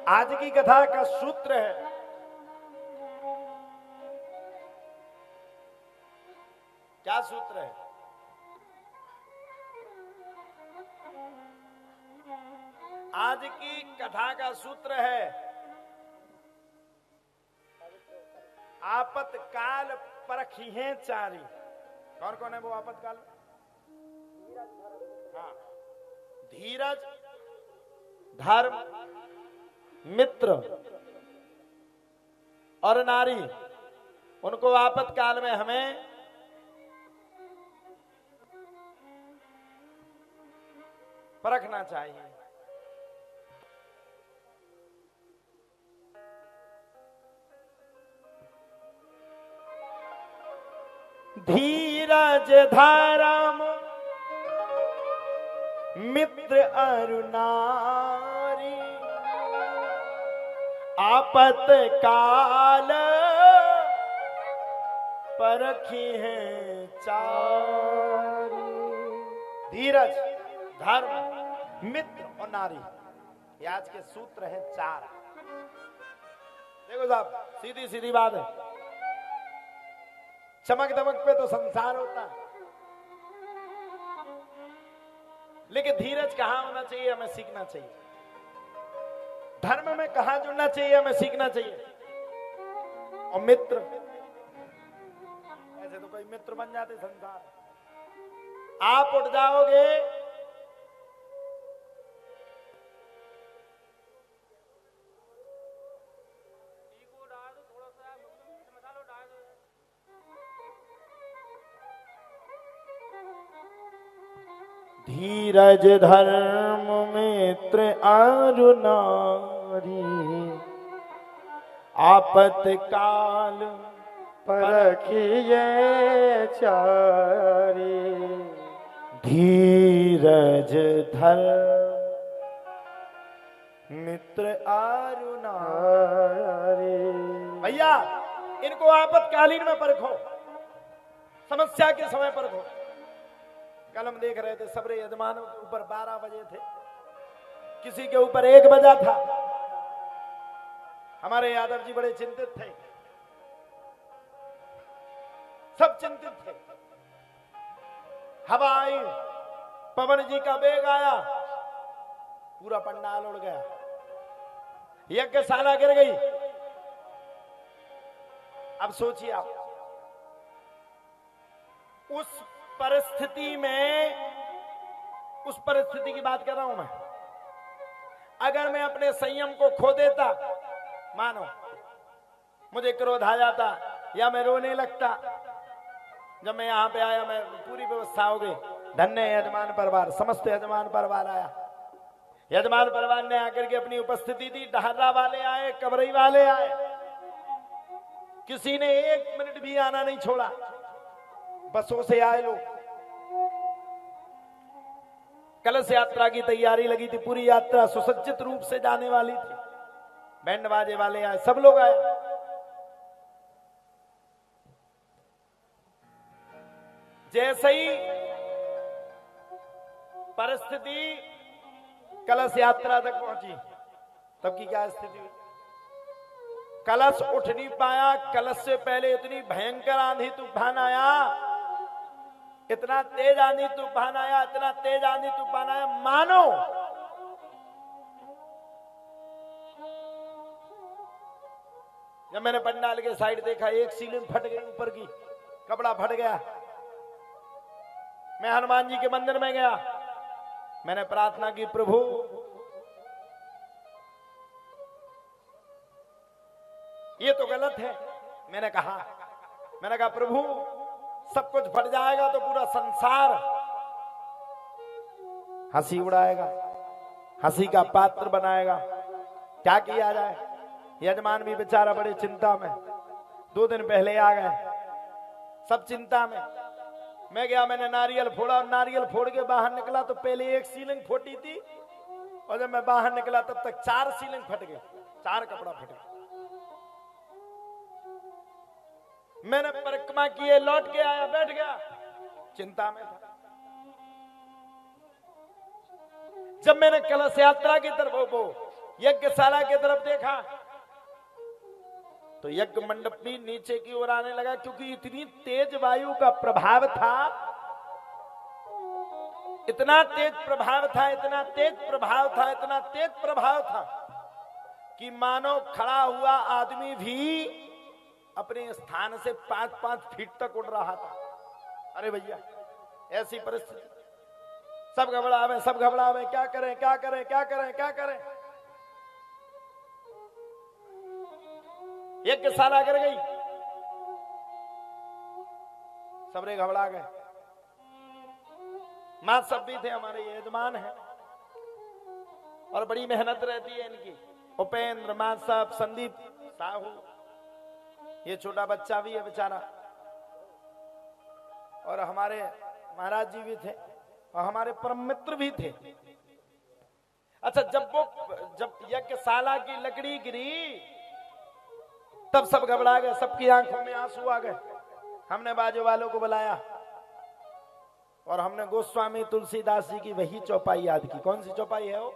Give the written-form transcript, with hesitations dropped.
आज की कथा का सूत्र है, क्या सूत्र है? आज की कथा का सूत्र है आपतकाल परखिहे चारी। कौन कौन है वो आपतकाल? हाँ, धीरज, धर्म, मित्र और नारी, उनको आपतकाल में हमें परखना चाहिए। धीरज, धर्म, मित्र अरु नारी, आपतकाल परखी है चारी। धीरज, धर्म, मित्र और नारी, ये आज के सूत्र हैं चार। देखो साहब, सीधी सीधी बात है, चमक दमक पे तो संसार होता है, लेकिन धीरज कहाँ होना चाहिए हमें सीखना चाहिए। धर्म में कहाँ जुड़ना चाहिए हमें सीखना चाहिए। और मित्र, ऐसे तो कोई मित्र बन जाते संसार, आप उठ जाओगे धीरज, धर्म, मित्र अरु नारी, आपतकाल परखिए चारी। धीरज, धर्म, मित्र अरु नारी। भैया, इनको आपतकालीन में परखो, समस्या के समय परखो। कल हम देख रहे थे सबरे यजमानों के ऊपर 12 बजे थे, किसी के ऊपर 1 बजा था। हमारे यादव जी बड़े चिंतित थे, सब चिंतित थे। हवा आई, पवन जी का वेग आया, पूरा पंडाल उड़ गया, यज्ञशाला गिर गई। अब सोचिए आप, उस परिस्थिति में, उस परिस्थिति की बात कर रहा हूं मैं, अगर मैं अपने संयम को खो देता, मानो मुझे क्रोध आ जाता या मैं रोने लगता, जब मैं यहां पे आया, मैं पूरी व्यवस्था हो गई, धन्य यजमान परिवार, समस्त यजमान परिवार आया। यजमान परिवार ने आकर के अपनी उपस्थिति दी, डहर्रा वाले आए, कबरई वाले आए, किसी ने 1 मिनट भी आना नहीं छोड़ा। बसों से आए लोग, कलश यात्रा की तैयारी लगी थी, पूरी यात्रा सुसज्जित रूप से जाने वाली थी, बैंड बाजे वाले आए, सब लोग आए। जैसे ही परिस्थिति कलश यात्रा तक पहुंची, तब की क्या स्थिति हुई? कलश उठ नहीं पाया। कलश से पहले इतनी भयंकर आंधी तूफान आया, इतना तेज आंधी तूफान आया, इतना तेज आंधी तूफान आया, मानो जब मैंने पंडाल के साइड देखा, एक सीलिंग फट गई ऊपर की, कपड़ा फट गया। मैं हनुमान जी के मंदिर में गया, मैंने प्रार्थना की, प्रभु ये तो गलत है। मैंने कहा प्रभु सब कुछ फट जाएगा तो पूरा संसार हंसी उड़ाएगा, हंसी का पात्र बनाएगा, क्या किया जाए? यजमान भी बेचारा बड़े चिंता में, 2 दिन पहले आ गए, सब चिंता में। मैं गया, मैंने नारियल फोड़ा, और नारियल फोड़ के बाहर निकला तो पहले 1 सीलिंग फटी थी, और जब मैं बाहर निकला तब तक 4 सीलिंग फट गए, 4 कपड़ा फट गए। मैंने परिक्रमा किए, लौट के आया, बैठ गया, चिंता में था। जब मैंने कलश यात्रा की तरफ यज्ञशाला की तरफ देखा तो यज्ञ मंडप भी नीचे की ओर आने लगा, क्योंकि इतनी तेज वायु का प्रभाव था, इतना तेज प्रभाव था, इतना तेज प्रभाव था, इतना तेज प्रभाव था कि मानो खड़ा हुआ आदमी भी अपने स्थान से 5-5 फीट तक उड़ रहा था। अरे भैया, ऐसी परिस्थिति, सब घबरावे, सब घबरावे, क्या करें क्या करें क्या करें क्या करें। यज्ञशाला कर गई, सबरे घबरा गए। मां सब भी थे, हमारे यजमान हैं और बड़ी मेहनत रहती है इनकी। उपेंद्र, मां साहब, संदीप, साहू, ये छोटा बच्चा भी है बेचारा, और हमारे महाराज जी भी थे और हमारे परम मित्र भी थे। अच्छा, जब यज्ञशाला की लकड़ी गिरी तब सब घबरा गए, सबकी आंखों में आंसू आ गए। हमने बाजू वालों को बुलाया और हमने गोस्वामी तुलसीदास जी की वही चौपाई याद की। कौन सी चौपाई है वो?